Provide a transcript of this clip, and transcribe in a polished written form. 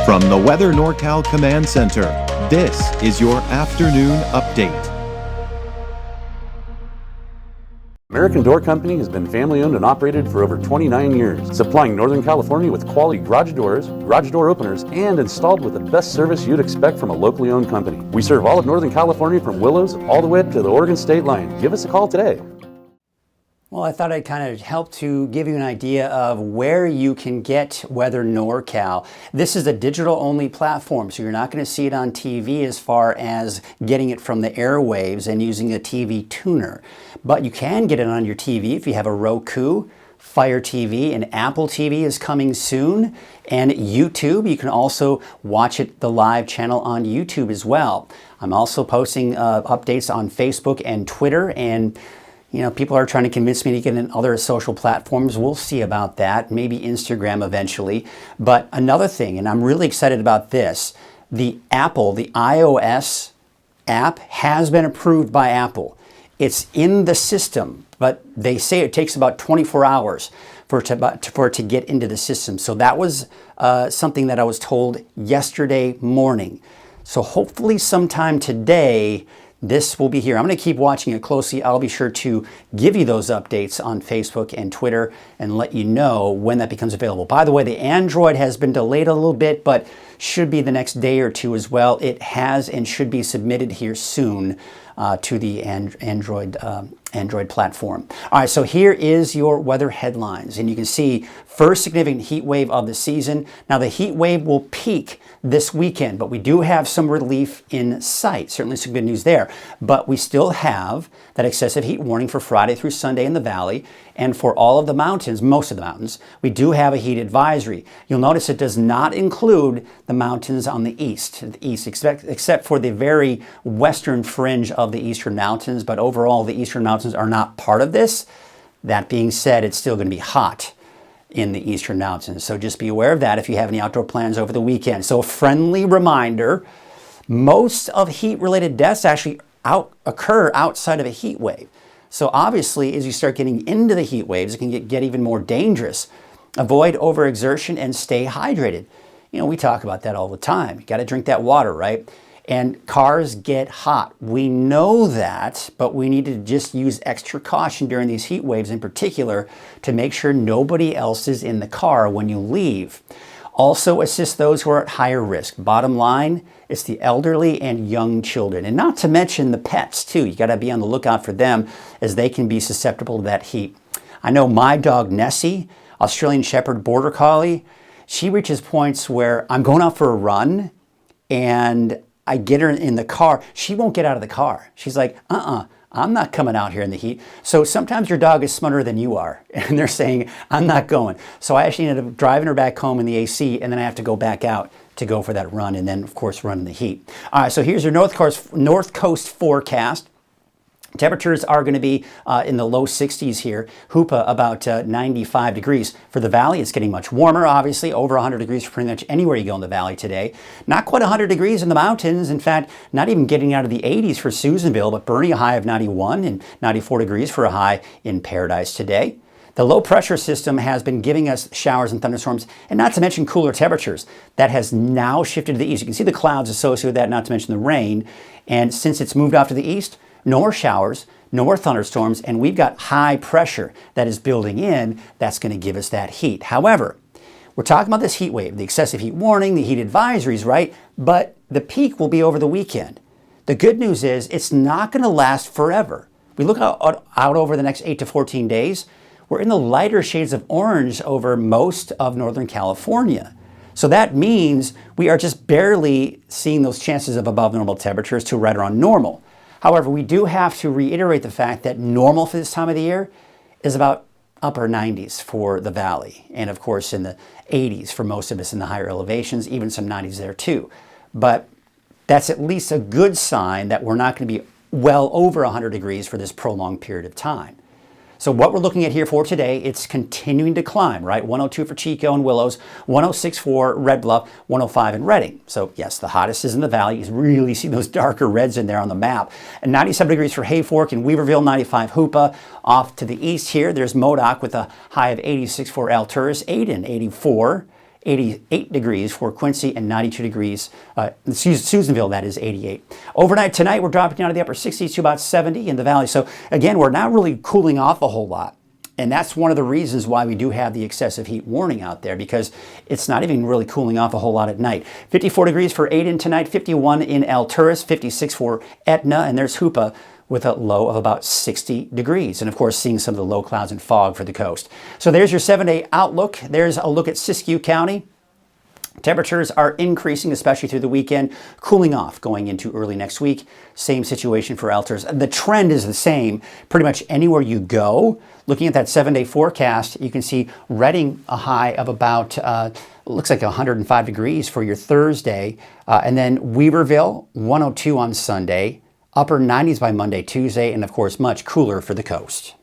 From the Weather NorCal Command Center, this is your afternoon update. American Door Company has been family owned and operated for over 29 years, supplying Northern California with quality garage doors, garage door openers, and installed with the best service you'd expect from a locally owned company. We serve all of Northern California from Willows all the way to the Oregon state line. Give us a call today. Well, I thought I'd kind of help to give you an idea of where you can get Weather NorCal. This is a digital-only platform, so you're not going to see it on TV as far as getting it from the airwaves and using a TV tuner. But you can get it on your TV if you have a Roku, Fire TV, and Apple TV is coming soon. And YouTube, you can also watch it, the live channel on YouTube as well. I'm also posting updates on Facebook and Twitter, and you know, people are trying to convince me to get in other social platforms. We'll see about that, maybe Instagram eventually. But another thing, and I'm really excited about this, the iOS app has been approved by Apple. It's in the system, but they say it takes about 24 hours for it to get into the system. So that was something that I was told yesterday morning. So hopefully sometime today, this will be here. I'm going to keep watching it closely. I'll be sure to give you those updates on Facebook and Twitter and let you know when that becomes available. By the way, the Android has been delayed a little bit, but should be the next day or two as well. It has and should be submitted here soon to the Android platform. All right, so here is your weather headlines, and you can see first significant heat wave of the season. Now the heat wave will peak this weekend, but we do have some relief in sight. Certainly some good news there, but we still have that excessive heat warning for Friday through Sunday in the valley, and for all of the mountains, most of the mountains, we do have a heat advisory. You'll notice it does not include the mountains on the east, except for the very western fringe of the eastern mountains, but overall the eastern mountains are not part of this. That being said, it's still going to be hot in the eastern mountains, so just be aware of that if you have any outdoor plans over the weekend. So a friendly reminder, most of heat-related deaths actually occur outside of a heat wave. So obviously, as you start getting into the heat waves, it can get even more dangerous. Avoid overexertion and stay hydrated. You know, we talk about that all the time. You got to drink that water, right? And cars get hot. We know that, but we need to just use extra caution during these heat waves in particular to make sure nobody else is in the car when you leave. Also assist those who are at higher risk. Bottom line, it's the elderly and young children. And not to mention the pets too. You gotta be on the lookout for them as they can be susceptible to that heat. I know my dog Nessie, Australian Shepherd Border Collie, she reaches points where I'm going out for a run and I get her in the car. She won't get out of the car. She's like, I'm not coming out here in the heat. So sometimes your dog is smarter than you are, and they're saying, I'm not going. So I actually ended up driving her back home in the AC, and then I have to go back out to go for that run, and then, of course, run in the heat. All right, so here's your North Coast forecast. Temperatures are going to be in the low 60s here. Hoopa about 95 degrees. For the valley, it's getting much warmer, obviously, over 100 degrees for pretty much anywhere you go in the valley today. Not quite 100 degrees in the mountains. In fact, not even getting out of the 80s for Susanville, but Bernie a high of 91 and 94 degrees for a high in Paradise today. The low pressure system has been giving us showers and thunderstorms, and not to mention cooler temperatures. That has now shifted to the east. You can see the clouds associated with that, not to mention the rain. And since it's moved off to the east, no more showers, no more thunderstorms, and we've got high pressure that is building in. That's going to give us that heat. However, we're talking about this heat wave, the excessive heat warning, the heat advisories, right? But the peak will be over the weekend. The good news is it's not going to last forever. We look out over the next 8 to 14 days, we're in the lighter shades of orange over most of Northern California. So that means we are just barely seeing those chances of above normal temperatures to right around normal. However, we do have to reiterate the fact that normal for this time of the year is about upper 90s for the valley, and of course in the 80s for most of us in the higher elevations, even some 90s there too. But that's at least a good sign that we're not going to be well over 100 degrees for this prolonged period of time. So what we're looking at here for today, it's continuing to climb, right? 102 for Chico and Willows, 106 for Red Bluff, 105 in Redding. So yes, the hottest is in the valley. You really see those darker reds in there on the map. And 97 degrees for Hayfork and Weaverville, 95 Hoopa. Off to the east here, there's Modoc with a high of 86 for Alturas, Aden, 84. 88 degrees for Quincy, and 92 degrees. Susanville, that is 88. Overnight tonight, we're dropping down to the upper 60s to about 70 in the valley. So again, we're not really cooling off a whole lot. And that's one of the reasons why we do have the excessive heat warning out there, because it's not even really cooling off a whole lot at night. 54 degrees for Aden tonight, 51 in Alturas, 56 for Etna, and there's Hoopa with a low of about 60 degrees. And of course, seeing some of the low clouds and fog for the coast. So there's your 7-day outlook. There's a look at Siskiyou County. Temperatures are increasing, especially through the weekend, cooling off going into early next week. Same situation for Alturas. The trend is the same pretty much anywhere you go. Looking at that 7-day forecast, you can see Redding a high of about, looks like 105 degrees for your Thursday. And then Weaverville, 102 on Sunday. Upper 90s by Monday, Tuesday, and of course much cooler for the coast.